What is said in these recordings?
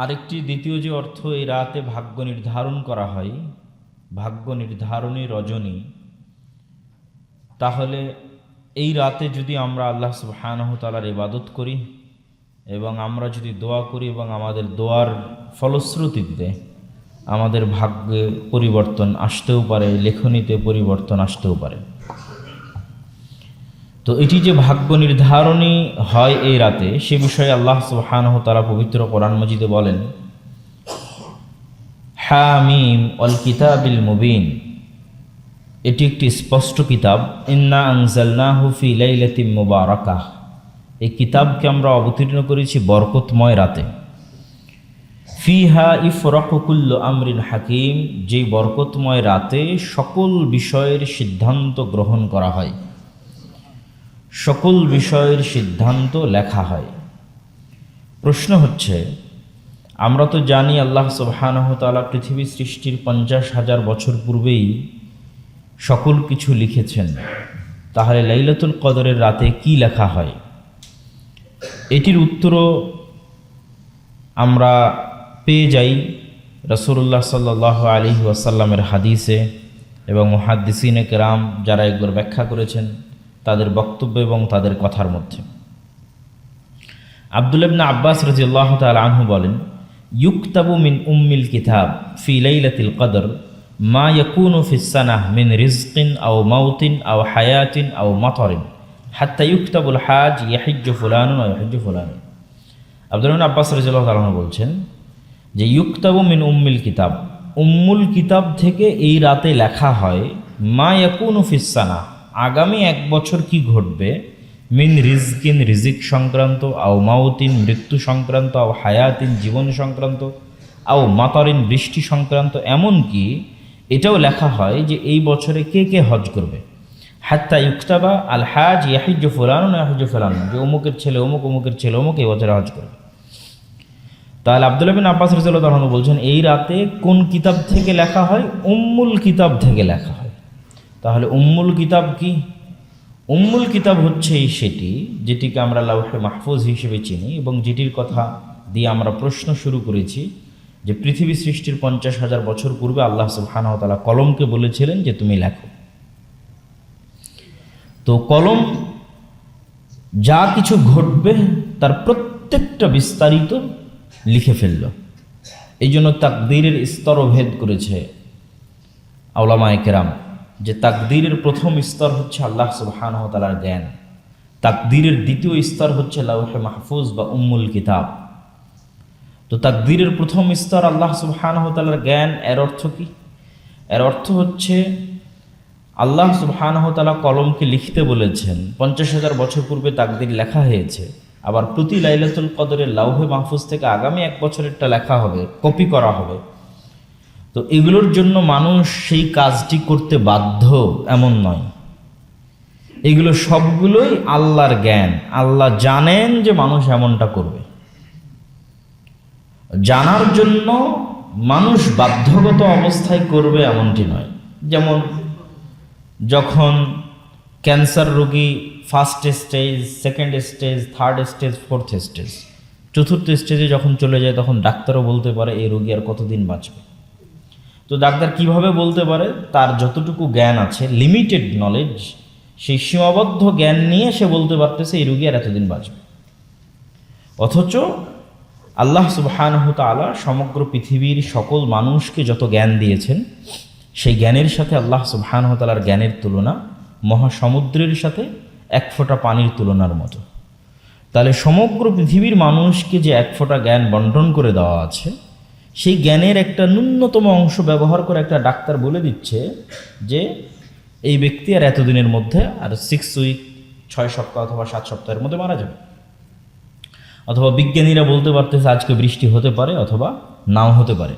আরেকটি দ্বিতীয় যে অর্থ, এই রাতে ভাগ্য নির্ধারণ করা হয়, ভাগ্য নির্ধারণী রজনী। তাহলে এই রাতে যদি আমরা আল্লাহ সুবহানাহু ওয়া তাআলার ইবাদত করি এবং আমরা যদি দোয়া করি এবং আমাদের দোয়ার ফলশ্রুতিতে আমাদের ভাগ্যে পরিবর্তন আসতেও পারে, লেখনীতে পরিবর্তন আসতেও পারে। তো এটি যে ভাগ্য নির্ধারণী হয় এই রাতে, সে বিষয়ে আল্লাহ সুবহানাহু ওয়া তাআলা পবিত্র কোরআন মাজিদে বলেন, হামিম ওয়াল কিতাবিল মুবিন, এটি একটি স্পষ্ট কিতাব। ইন্না আনজালনাহু ফি লাইলাতিন মুবারাকাহ, এই কিতাবকে আমরা অবতীর্ণ করেছি বরকতময় রাতে। ফিহা ইফরাকু কুল্লু আমরিন হাকিম, যেই বরকতময় রাতে সকল বিষয়ের সিদ্ধান্ত গ্রহণ করা হয়, সকল বিষয়ের সিদ্ধান্ত লেখা হয়। প্রশ্ন হচ্ছে, আমরা তো জানি আল্লাহ সুবহানাহু ওয়া তাআলা পৃথিবী সৃষ্টির 50,000 বছর পূর্বেই সকল কিছু লিখেছেন। তাহলে লাইলাতুল কদরের রাতে কি লেখা হয়? এটির উত্তরও আমরা পেয়ে যাই রাসূলুল্লাহ সাল্লাল্লাহু আলাইহি ওয়াসাল্লামের হাদিসে এবং মুহাদ্দিসিনে কেরাম যারা এগুলোর ব্যাখ্যা করেছেন তাদের বক্তব্য এবং তাদের কথার মধ্যে। আব্দুল্লাহ ইবনে আব্বাস রাদিয়াল্লাহু তাআলা আনহু বলেন, ইউকতাবু মিন উম্মিল কিতাব ফি লাইলাতিল কদর মা ইয়াকুনু ফিস সানাহ মিন রিজকিন আও মাউতিন আও হায়াতিন আও মাতারিন হাত্তা ইউকতাবুল হাজ ইয়াহিজ্জু ফুলানুন ওয়া ইয়াহিজ্জু ফুলানুন। আব্দুল্লাহ ইবনে আব্বাস রাদিয়াল্লাহু তাআলা আনহু বলছেন যে ইউকতাবু মিন উম্মিল কিতাব, উম্মুল কিতাব থেকে এই রাতে লেখা হয় মা ইয়াকুনু ফিস সানাহ, আগামী 1 বছর কি ঘটবে, মিন রিজকিন রিজিক সংক্রান্ত, আও মাউতিন মৃত্যু সংক্রান্ত, আও হায়াতিন জীবন সংক্রান্ত, আও মাতারিন বৃষ্টি সংক্রান্ত। এমনকি এটাও লেখা হয় যে এই বছরে কে কে হজ করবে। হাত্তা ইউকতাবা আল হাজ ইয়াহিজ্জু ফুলানুন ইয়াহিজ্জু ফুলানুন, যে অমুকের ছেলে অমুক, অমুকের ছেলে অমুক এই বছরে হজ করবে। তাহলে আব্দুল্লাহ বিন আব্বাস রাদিয়াল্লাহু তাআলা বলছেন, এই রাতে কোন কিতাব থেকে লেখা হয়? উম্মুল কিতাব থেকে লেখা হয়। তাহলে উম্মুল কিতাব কি? উম্মুল কিতাব হচ্ছে সেটি যেটিকে আমরা লাউহে মাহফুজ হিসেবে চিনি এবং যেটির কথা দিয়ে আমরা প্রশ্ন শুরু করেছি, যে পৃথিবী সৃষ্টির 50,000 বছর পূর্বে আল্লাহ সুবহানাহু ওয়া তাআলা কলমকে বলেছিলেন যে তুমি লেখো। তো কলম যা কিছু ঘটবে তার প্রত্যেকটা বিস্তারিত লিখে ফেলল। এই জন্য তাকদীরের স্তরও ভেদ করেছে উলামায়ে কেরাম, যে তাকদীরের প্রথম স্তর হচ্ছে আল্লাহ সুবহানাহু ওয়া তাআলার জ্ঞান, তাকদীরের দ্বিতীয় স্তর হচ্ছে লাউহে মাহফুজ বা উম্মুল কিতাব। তো তাকদীরের প্রথম স্তর আল্লাহ সুবহানাহু ওয়া তাআলার জ্ঞান। এর অর্থ কি? এর অর্থ হচ্ছে আল্লাহ সুবহানাহু ওয়া তাআলা কলমকে লিখতে বলেছেন, 50,000 বছর পূর্বে তাকদীর লেখা হয়েছে, আবার প্রতি লাইলাতুল কদরের লাউহে মাহফুজ থেকে আগামী 1 বছরেরটা লেখা হবে, কপি করা হবে। তো এগুলোর জন্য মানুষ সেই কাজটি করতে বাধ্য এমন নয়, এগুলো সবগুলোই আল্লাহর জ্ঞান। আল্লাহ জানেন যে মানুষ এমনটা করবে, জানার জন্য মানুষ বাধ্যগত অবস্থায় করবে এমনটি নয়। যেমন যখন ক্যান্সার রোগী first stage, second stage, third stage, fourth stage, চতুর্থ স্টেজে যখন চলে যায় তখন ডাক্তারও বলতে পারে এই রোগী আর কতদিন বাঁচবে। তো ডাক্তার কিভাবে বলতে পারে? তার যতটুকু জ্ঞান আছে, লিমিটেড নলেজ, সেই সীমাবদ্ধ জ্ঞান নিয়ে সে বলতে পারতেছে এই রোগী আর এতদিন বাঁচবে। অথচ আল্লাহ সুবহানাহু ওয়া তাআলা সমগ্র পৃথিবীর সকল মানুষকে যত জ্ঞান দিয়েছেন, সেই জ্ঞানের সাথে আল্লাহ সুবহানাহু ওয়া তাআলার জ্ঞানের তুলনা মহাসমুদ্রের সাথে 1 ফোঁটা পানির তুলনার মতো। তাহলে সমগ্র পৃথিবীর মানুষকে যে 1 ফোঁটা জ্ঞান বন্টন করে দেওয়া আছে, সেই জ্ঞানের একটা ন্যূনতম অংশ ব্যবহার করে একটা ডাক্তার বলে দিচ্ছে যে এই ব্যক্তি আর এতদিনের মধ্যে, আর 6 উইক 6 সপ্তাহ অথবা 7 সপ্তাহের মধ্যে মারা যাবে। অথবা বিজ্ঞানীরা বলতে পারতেছে আজকে বৃষ্টি হতে পারে অথবা নাও হতে পারে।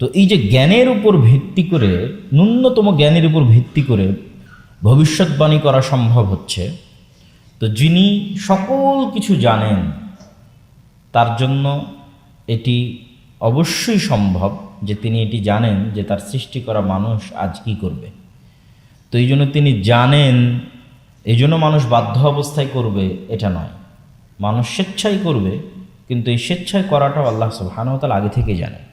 তো এই যে জ্ঞানের উপর ভিত্তি করে, ন্যূনতম জ্ঞানের উপর ভিত্তি করে ভবিষ্যৎবাণী করা সম্ভব হচ্ছে, তো যিনি সকল কিছু জানেন তার জন্য এটি অবশ্যই সম্ভব যে তিনি এটি জানেন যে তার সৃষ্টি করা মানুষ আজ কী করবে। তো এই জন্য তিনি জানেন, এই জন্য মানুষ বাধ্য অবস্থায় করবে এটা নয়, মানুষ স্বেচ্ছাই করবে কিন্তু এই স্বেচ্ছায় করাটাও আল্লাহ সুবহানাহু ওয়া তাআলা আগে থেকে জানেন।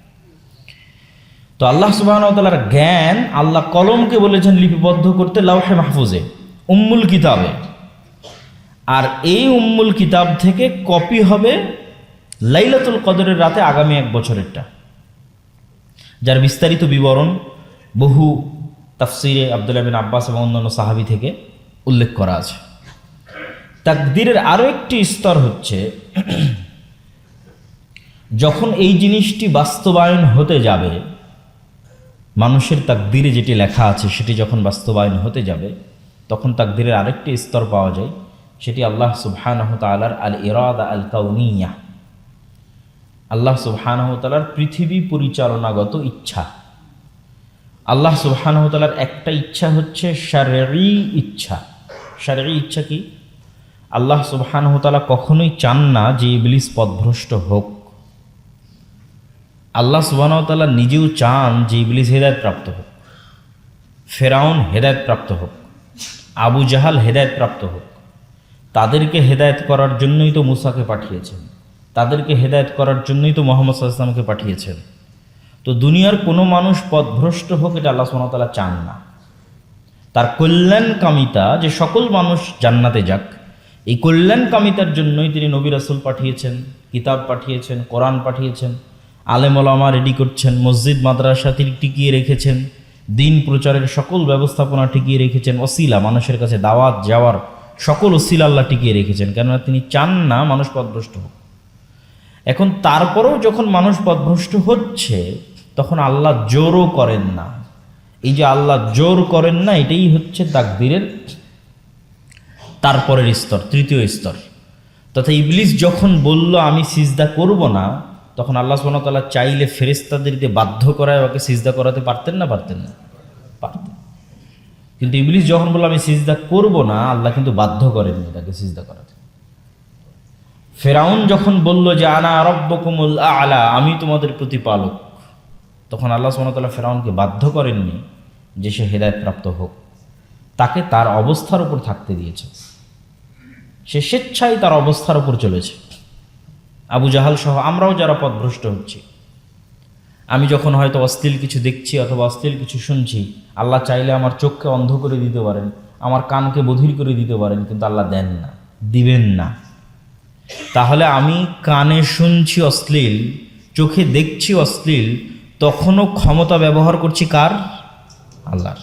তো আল্লাহ সুবহানাহু ওয়া তাআলার জ্ঞান, আল্লাহ কলমকে বলেছেন লিপিবদ্ধ করতে লাওহে মাহফুজে, উম্মুল কিতাবে, আর এই উম্মুল কিতাব থেকে কপি হবে লাইলাতুল কদরের রাতে আগামী 1 বছরেরটা, যার বিস্তারিত বিবরণ বহু তাফসিরে আব্দুল্লাহ বিন আব্বাস এবং অন্যান্য সাহাবী থেকে উল্লেখ করা আছে। তাকদীরের আরও একটি স্তর হচ্ছে, যখন এই জিনিসটি বাস্তবায়ন হতে যাবে, মানুষের তাকদীরে যেটি লেখা আছে সেটি যখন বাস্তবায়ন হতে যাবে, তখন তাকদীরের আরেকটি স্তর পাওয়া যায়, সেটি আল্লাহ সুবহানাহু তাআলার আল ইরাদা আল কাউনিয়া, আল্লাহ সুবহানাহু তাআলার পৃথিবী পরিচালনাগত ইচ্ছা। আল্লাহ সুবহানাহু তাআলার একটা ইচ্ছা হচ্ছে শারঈ ইচ্ছা। শারঈ ইচ্ছা কি? আল্লাহ সুবহানাহু তাআলা কখনোই চান না যে ইবলিস পথভ্রষ্ট হোক। আল্লাহ সুবহানাহু তাআলা নিজেও চান যে ইবলিস হেদায়েত প্রাপ্ত হোক, ফেরাউন হেদায়েত প্রাপ্ত হোক, আবু জাহাল হেদায়েত প্রাপ্ত হোক। তাদেরকে হেদায়েত করার জন্যই তো মুসাকে পাঠিয়েছেন, তাদেরকে হেদায়েত করার জন্যই তো মুহাম্মদ সাল্লাল্লাহু আলাইহি ওয়াসাল্লামকে পাঠিয়েছেন। তো দুনিয়ার কোনো মানুষ পথভ্রষ্ট হোক, এটা আল্লাহ সুবহানাহু ওয়া তাআলা চান না। তার কল্যাণকামিতা, যে সকল মানুষ জান্নাতে যাক, এই কল্যাণকামিতার জন্যই তিনি নবী রাসূল পাঠিয়েছেন, কিতাব পাঠিয়েছেন, কোরআন পাঠিয়েছেন, আলেম ওলামা রেডি করছেন, মসজিদ মাদ্রাসা তিনি টিকিয়ে রেখেছেন, দিন প্রচারের সকল ব্যবস্থাপনা টিকিয়ে রেখেছেন, ওসিলা মানুষের কাছে দাওয়াত যাওয়ার সকল ওসিলা আল্লাহ টিকিয়ে রেখেছেন, কেননা তিনি চান না মানুষ পথভ্রষ্ট হোক। এখন তারপরেও যখন মানুষ পথভ্রষ্ট হচ্ছে, তখন আল্লাহ জোরও করেন না। এই যে আল্লাহ জোর করেন না, এটাই হচ্ছে তাকদীরের তারপরের স্তর, তৃতীয় স্তর। তথা ইবলিস যখন বলল আমি সিজদা করব না, তখন আল্লাহ সুবহানাহু ওয়া তাআলা চাইলে ফেরেশতাদেরকে বাধ্য করায় ওকে সিজদা করাতে পারতেন না? পারতেন না? পারতেন। কিন্তু ইবলিস যখন বলল আমি সিজদা করব না, আল্লাহ কিন্তু বাধ্য করেননি তাকে সিজদা করাতে। ফেরাউন যখন বলল যে আনা রাব্বুকুমুল আ'লা, আমি তোমাদের প্রতিপালক, তখন আল্লাহ সুবহানাহু ওয়া তাআলা ফেরাউনকে বাধ্য করেননি যে সে হেদায়েত প্রাপ্ত হোক, তাকে তার অবস্থার উপর থাকতে দিয়েছে। সে স্বেচ্ছায় তার অবস্থার উপর চলেছে। আবু জাহাল সহ আমরাও যারা পথভ্রষ্ট হচ্ছি, আমি যখন হয়তো অশ্লীল কিছু দেখছি অথবা অশ্লীল কিছু শুনছি, আল্লাহ চাইলে আমার চোখকে অন্ধ করে দিতে পারেন, আমার কানকে বধির করে দিতে পারেন, কিন্তু আল্লাহ দেন না, দিবেন না। তাহলে আমি কানে শুনছি অশ্লীল, চোখে দেখছি অশ্লীল, তখনও ক্ষমতা ব্যবহার করছি কার? আল্লাহর।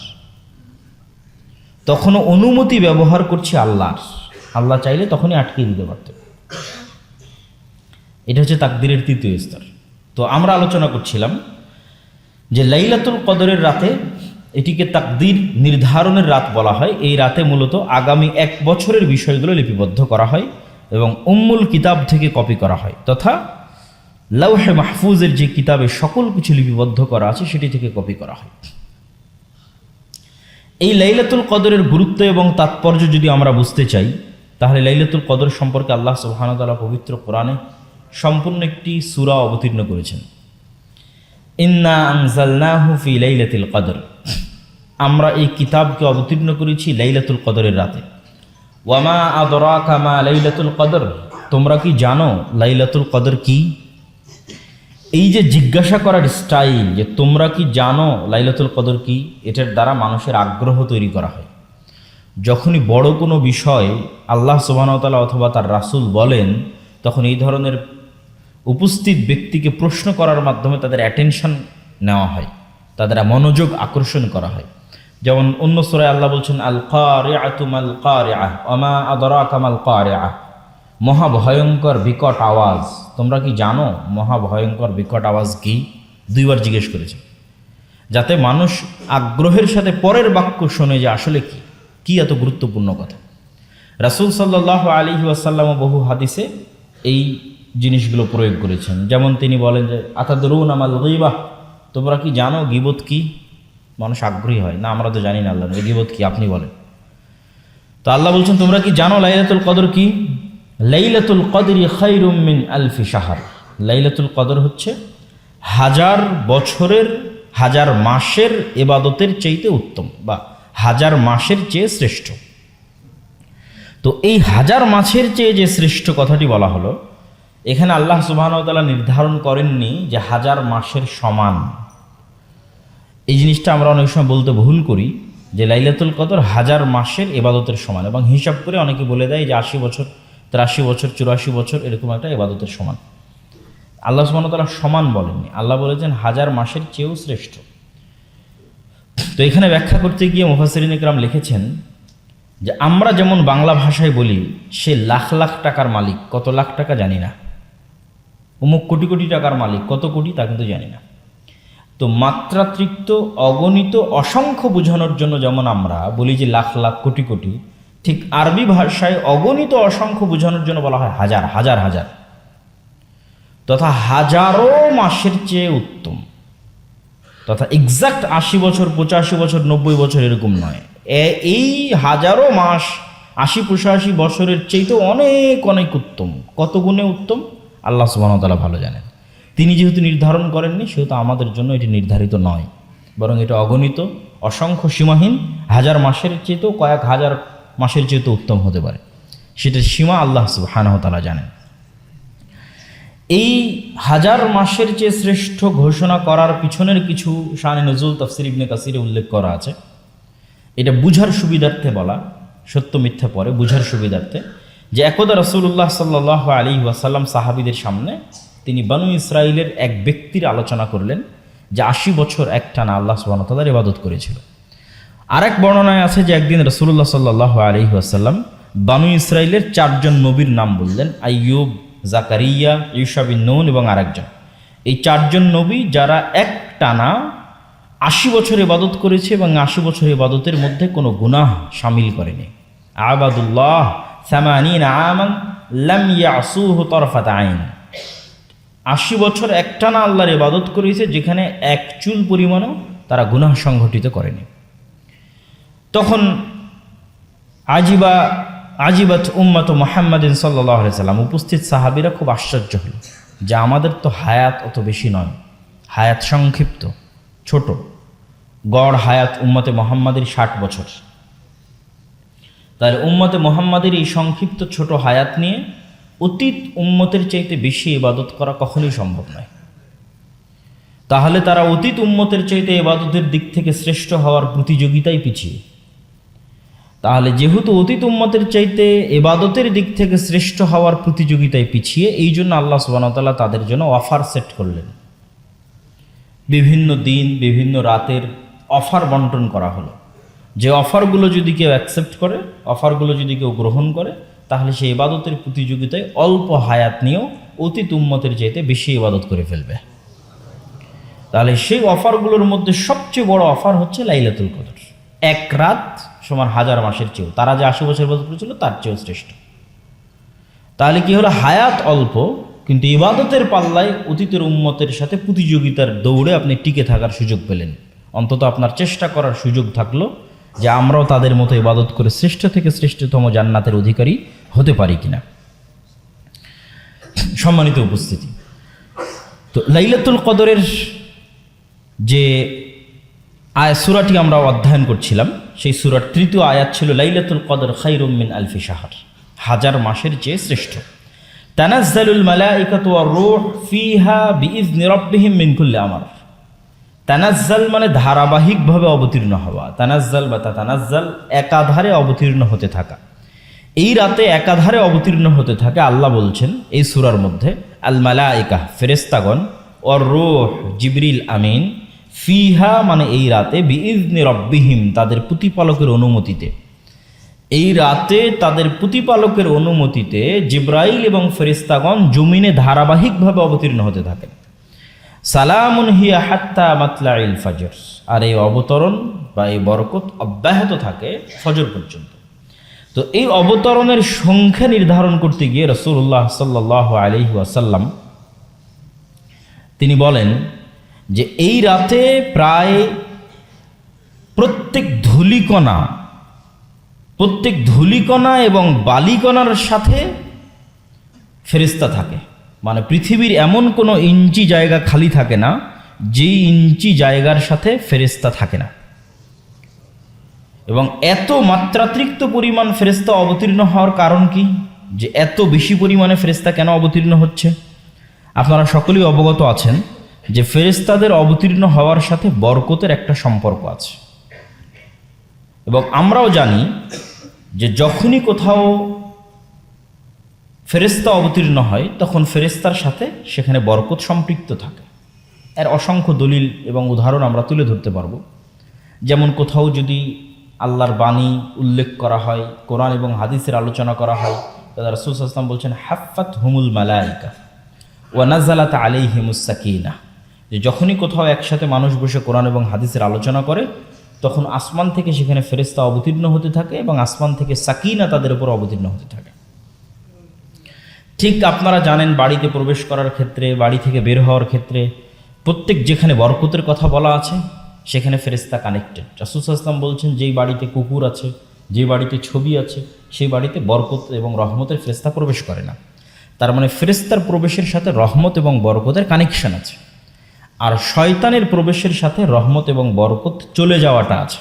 তখনও অনুমতি ব্যবহার করছি আল্লাহর। আল্লাহ চাইলে তখনই আটকে দিতে পারতেন। এটা হচ্ছে তাকদীরের তৃতীয় স্তর। তো আমরা আলোচনা করছিলাম যে লাইলাতুল কদরের রাতে, এটিকে তাকদীর নির্ধারণের রাত বলা হয়। এই রাতে মূলত আগামী 1 বছরের বিষয়গুলো লিপিবদ্ধ করা হয় এবং উম্মুল কিতাব থেকে কপি করা হয়, তথা লাওহে মাহফুজের যে কিতাবে সকল কিছু লিপিবদ্ধ করা আছে সেটি থেকে কপি করা হয়। এই লাইলাতুল কদরের গুরুত্ব এবং তাৎপর্য যদি আমরা বুঝতে চাই, তাহলে লাইলাতুল কদর সম্পর্কে আল্লাহ সুবহানাহু ওয়া তাআলা পবিত্র কোরআনে সম্পূর্ণ একটি সূরা অবতীর্ণ করেছেন। ইন্না আনজালনাহু ফি লাইলাতিল কদর, আমরা এই কিতাবকে অবতীর্ণ করেছি লাইলাতুল কদরের রাতে। ওয়ামা আদরাকা মা লাইলাতুল কদর, তোমরা কি জানো লাইলাতুল কদর কি? এই যে জিজ্ঞাসা করার স্টাইল, যে তোমরা কি জানো লাইলাতুল কদর কি, এটার দ্বারা মানুষের আগ্রহ তৈরি করা হয়। যখনই বড় কোনো বিষয় আল্লাহ সুবহানাহু ওয়া তাআলা অথবা তার রাসূল বলেন, তখন এই ধরনের উপস্থিত ব্যক্তিকে প্রশ্ন করার মাধ্যমে তাদের অ্যাটেনশন নেওয়া হয়, তাদের মনোযোগ আকর্ষণ করা হয়। যেমন অন্য সূরায় আল্লাহ বলছেন আল কারিআতু মাল কারিআহ ওয়া মা আদরাকা মাল কারিআহ, মহাভয়ঙ্কর বিকট আওয়াজ, তোমরা কি জানো মহাভয়ঙ্কর বিকট আওয়াজ কি? 2 বার জিজ্ঞেস করেছে, যাতে মানুষ আগ্রহের সাথে পরের বাক্য শোনে যে আসলে কি এত গুরুত্বপূর্ণ কথা। রাসূল সাল্লাল্লাহু আলাইহি ওয়াসাল্লাম বহু হাদিসে এই জিনিসগুলো প্রয়োগ করেছেন। যেমন তিনি বলেন যে আতাদরুনা মাল গীবাহ, তোমরা কি জানো গীবত কি? মানুষ আগ্রহী হয়, না আমরা তো জানি না, আল্লাহ গীবত কি আপনি বলেন। তো আল্লাহ বলছেন তোমরা কি জানো লাইলাতুল কদর কি? লাইলাতুল কদরি খায়রুম মিন আলফি শাহর, লাইলাতুল কদর হচ্ছে 1000 বছরের 1000 মাসের ইবাদতের চাইতে উত্তম, বা 1000 মাসের চেয়ে শ্রেষ্ঠ। তো এই 1000 মাসের চেয়ে যে শ্রেষ্ঠ কথাটি বলা হলো, এখানে আল্লাহ সুবহানাহু ওয়া তাআলা নির্ধারণ করেননি যে 1000 মাসের সমান। এই জিনিসটা আমরা অনেক সময় বলতে ভুল করি যে লাইলাতুল কদর 1000 মাসের ইবাদতের সমান, এবং হিসাব করে অনেকে বলে দেয় যে 80 বছর, 83 বছর, 84 বছর এরকম একটা ইবাদতের সমান। আল্লাহ সুবহানাহু ওয়া তাআলা সমান বলেননি, আল্লাহ বলেছেন 1000 মাসের চেয়েও শ্রেষ্ঠ। তো এখানে ব্যাখ্যা করতে গিয়ে মুফাসসিরিন ইকরাম লিখেছেন যে আমরা যেমন বাংলা ভাষায় বলি সে লাখ লাখ টাকার মালিক, কত লাখ টাকা জানি না, অমুক কোটি কোটি টাকার মালিক, কত কোটি তা কিন্তু জানি না। তো মাত্রাতিরিক্ত অগণিত অসংখ্য বোঝানোর জন্য যেমন আমরা বলি যে লাখ লাখ কোটি কোটি, ঠিক আরবি ভাষায় অগণিত অসংখ্য বোঝানোর জন্য বলা হয় হাজার হাজার হাজার, তথা হাজারো মাসের চেয়ে উত্তম, তথা এক্সাক্ট 80 বছর, 85 বছর, 90 বছর এরকম নয়। এই হাজারো মাস 80-85 বছরের চেয়ে তো অনেক অনেক উত্তম। কত গুণে উত্তম আল্লাহ সুবহানাহু ওয়া তাআলা ভালো জানেন। তিনি যেহেতু নির্ধারণ করেননি সেহেতু আমাদের জন্য এটি নির্ধারিত নয়, বরং এটা অগণিত অসংখ্য সীমাহীন হাজার মাসের চেয়েতেও কয়েক হাজার মাসের চেয়েতেও উত্তম হতে পারে, সেটার সীমা আল্লাহ সুবহানাহু ওয়া তাআলা জানেন। এই 1000 মাসের চেয়ে শ্রেষ্ঠ ঘোষণা করার পিছনের কিছু শানে নজুল তাফসীর ইবনে কাসিরে উল্লেখ করা আছে। এটা বুঝার সুবিধার্থে বলা, সত্য মিথ্যা পরে বুঝার সুবিধার্থে, যে একদা রাসূলুল্লাহ সাল্লাল্লাহু আলাইহি ওয়াসাল্লাম সাহাবীদের সামনে তিনি বনু ইসরাইলের এক ব্যক্তির আলোচনা করলেন যে 80 বছর একটানা আল্লাহ সুবহানাহু ওয়া তাআলার ইবাদত করেছিল। আরেক বর্ণনায় আছে যে একদিন রাসূলুল্লাহ সাল্লাল্লাহু আলাইহি ওয়াসাল্লাম বনু ইসরাইলের 4 জন নবীর নাম বললেন, আইয়ুব, জাকারিয়া, ঈসা বিন নুন এবং আরেকজন। এই 4 জন নবী যারা একটানা 80 বছর ইবাদত করেছে এবং 80 বছর ইবাদতের মধ্যে কোনো গুনাহ শামিল করেনি। আবাদুল্লাহ 80 আমান লাম ইয়াসুহু তরফাত আইন, 80 বছর একটানা আল্লাহর ইবাদত করেছে যেখানে এক চুল পরিমাণও তারা গুনাহ সংঘটিত করেনি। তখন আজিবাত উম্মাত মুহাম্মাদিন সাল্লাল্লাহু আলাইহি সাল্লাম, উপস্থিত সাহাবীরা খুব আশ্চর্য হল যে আমাদের তো হায়াত অত বেশি নয়, হায়াত সংক্ষিপ্ত, ছোট। গড় হায়াত উম্মতে মুহাম্মাদের 60 বছর। তাহলে উম্মতে মুহাম্মাদের এই সংক্ষিপ্ত ছোট হায়াত নিয়ে অতীত উম্মতের চাইতে বেশি ইবাদত করা কখনোই সম্ভব নয়। তাহলে তারা অতীত উম্মতের চাইতে ইবাদতের দিক থেকে শ্রেষ্ঠ হওয়ার প্রতিযোগিতায় পিছিয়ে। তাহলে যেহেতু অতীত উম্মতের চাইতে ইবাদতের দিক থেকে শ্রেষ্ঠ হওয়ার প্রতিযোগিতায় পিছিয়ে, এই জন্য আল্লাহ সুবহানাহু ওয়া তাআলা তাদের জন্য অফার সেট করলেন। বিভিন্ন দিন বিভিন্ন রাতের অফার বন্টন করা হলো, যে অফারগুলো যদি কেউ অ্যাকসেপ্ট করে, অফারগুলো যদি কেউ গ্রহণ করে, তাহলে সেই ইবাদতের প্রতিযোগিতায় অল্প হায়াত নিয়েও অতীত উম্মতের চাইতে বেশি ইবাদত করে ফেলবে। তাহলে সেই অফারগুলোর মধ্যে সবচেয়ে বড় অফার হচ্ছে লাইলাতুল কদর। এক রাত সমান 1000 মাসের চেয়েও, তারা যে 80 বছর ইবাদত করেছিল তার চেয়েও শ্রেষ্ঠ। তাহলে কি হলো, হায়াত অল্প কিন্তু ইবাদতের পাল্লায় অতীতের উম্মতের সাথে প্রতিযোগিতার দৌড়ে আপনি টিকে থাকার সুযোগ পেলেন। অন্তত আপনার চেষ্টা করার সুযোগ থাকলো যে আমরাও তাদের মতো ইবাদত করে শ্রেষ্ঠ থেকে শ্রেষ্ঠতম জান্নাতের অধিকারী হতে পারি কিনা। সম্মানিত উপস্থিতি, তো লাইলাতুল কদরের যে সূরাটি আমরা অধ্যয়ন করছিলাম, সেই সূরার 3য় আয়াত ছিল লাইলাতুল কদর খায়রুম মিন আলফি শাহর, 1000 মাসের চেয়ে শ্রেষ্ঠ। তানাজ্জালুল মালাইকাতু ওয়ার রূহ ফিহা বিইজনি রাব্বিহিম মিন কুল্লি আমর। তানাজ্জাল মানে ধারাবাহিকভাবে অবতীর্ণ হওয়া, তানাজ্জাল বা তানাজ্জাল একাধারে অবতীর্ণ হতে থাকা। এই রাতে একাধারে অবতীর্ণ হতে থাকে। আল্লাহ বলছেন এই সূরার মধ্যে, আল মালাইকা ফেরেশতাগণ, ওয়ার রূহ জিবরিল আমিন, ফিহা মানে এই রাতে, বিইজনি রাব্বিহিম তাদের প্রতিপালকের অনুমতিতে। এই রাতে তাদের প্রতিপালকের অনুমতিতে জিবরাইল এবং ফেরেশতাগণ জমিনে ধারাবাহিকভাবে অবতীর্ণ হতে থাকেন। সালামুন হিয়া হাত্তা মাতলাইল ফজর, আর এই অবতরণ বা এই বরকত অব্যাহত থাকে ফজর পর্যন্ত। তো এই অবতরণের সংখ্যা নির্ধারণ করতে গিয়ে রাসূলুল্লাহ সাল্লাল্লাহু আলাইহি ওয়াসাল্লাম তিনি বলেন যে এই রাতে প্রায় প্রত্যেক ধূলিকণা এবং বালিকণার সাথে ফেরেশতা থাকে। মানে পৃথিবীর এমন কোনো ইঞ্চি জায়গা খালি থাকে না যেই ইঞ্চি জায়গার সাথে ফেরেশতা থাকে না। এবং এত মাত্রাতিরিক্ত পরিমাণ ফেরেশতা অবতীর্ণ হওয়ার কারণ কি? যে এত বেশি পরিমাণে ফেরেশতা কেন অবতীর্ণ হচ্ছে? আপনারা সকলেই অবগত আছেন যে ফেরেশতাদের অবতীর্ণ হওয়ার সাথে বরকতের একটা সম্পর্ক আছে, এবং আমরাও জানি যে যখনই কোথাও ফেরেশতা অবতীর্ণ হয় তখন ফেরেশতার সাথে সেখানে বরকত সম্পৃক্ত থাকে। এর অসংখ্য দলিল এবং উদাহরণ আমরা তুলে ধরতে পারব। যেমন কোথাও যদি আল্লাহর বাণী উল্লেখ করা হয়, কোরআন এবং হাদিসের আলোচনা করা হয়, তাহলে রাসূল সাল্লাল্লাহু আলাইহি ওয়াসাল্লাম বলছেন হাফফাত হুমুল মালাইকা ওয়া নাযালাত আলাইহিমুস সাকিনা, যে যখনই কোথাও একসাথে মানুষ বসে কোরআন এবং হাদিসের আলোচনা করে তখন আসমান থেকে সেখানে ফেরেশতা অবতীর্ণ হতে থাকে এবং আসমান থেকে সাকিনা তাদের উপর অবতীর্ণ হতে থাকে। ঠিক আপনারা জানেন বাড়িতে প্রবেশ করার ক্ষেত্রে, বাড়ি থেকে বের হওয়ার ক্ষেত্রে প্রত্যেক যেখানে বরকতের কথা বলা আছে সেখানে ফেরেশতা কানেক্টেড। রাসূল সাল্লাল্লাহু আলাইহি ওয়াসাল্লাম বলছেন যেই বাড়িতে কুকুর আছে, যে বাড়িতে ছবি আছে, সেই বাড়িতে বরকত এবং রহমতের ফেরেশতা প্রবেশ করে না। তার মানে ফেরেশতার প্রবেশের সাথে রহমত এবং বরকতের কানেকশন আছে, আর শয়তানের প্রবেশের সাথে রহমত এবং বরকত চলে যাওয়াটা আছে।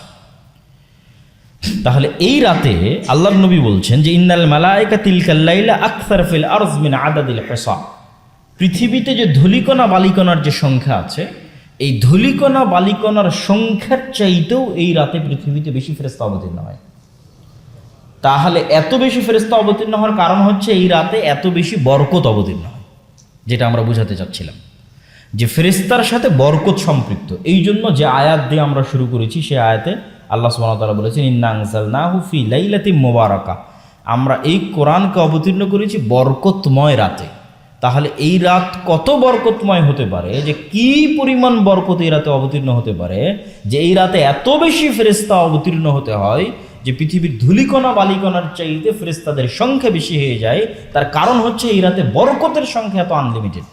তাহলে এই রাতে আল্লাহর নবী বলছেন যে ইন্নাল মালায়েকা তিলকাল লাইলা আকসার ফিল আরজ মিন আদাদিল হিসাব, পৃথিবীতে যে ধূলিকণা বালিকণার যে সংখ্যা আছে, এই ধূলিকণা বালিকণার সংখ্যার চাইতেও এই রাতে পৃথিবীতে বেশি ফেরেশতা অবতীর্ণ হয়। তাহলে এত বেশি ফেরেশতা অবতীর্ণ হওয়ার কারণ হচ্ছে এই রাতে এত বেশি বরকত অবতীর্ণ হয়, যেটা আমরা বুঝাতে চাচ্ছিলাম যে ফেরেশতার সাথে বরকত সম্পৃক্ত। এই জন্য যে আয়াত দিয়ে আমরা শুরু করেছি সেই আয়াতে আল্লাহ সুবহানাহু ওয়া তাআলা বলেছেন ইন্না আনজালনাহু ফি লাইলাতিন মুবারাকা, আমরা এই কোরআনকে অবতীর্ণ করেছি বরকতময় রাতে। তাহলে এই রাত কত বরকতময় হতে পারে, যে কি পরিমাণ বরকত এই রাতে অবতীর্ণ হতে পারে, যে এই রাতে এত বেশি ফেরেশতা অবতীর্ণ হতে হয় যে পৃথিবীর ধূলিকণা বালিকণার চাইতে ফেরেশতাদের সংখ্যা বেশি হয়ে যায়। তার কারণ হচ্ছে এই রাতে বরকতের সংখ্যা এত আনলিমিটেড।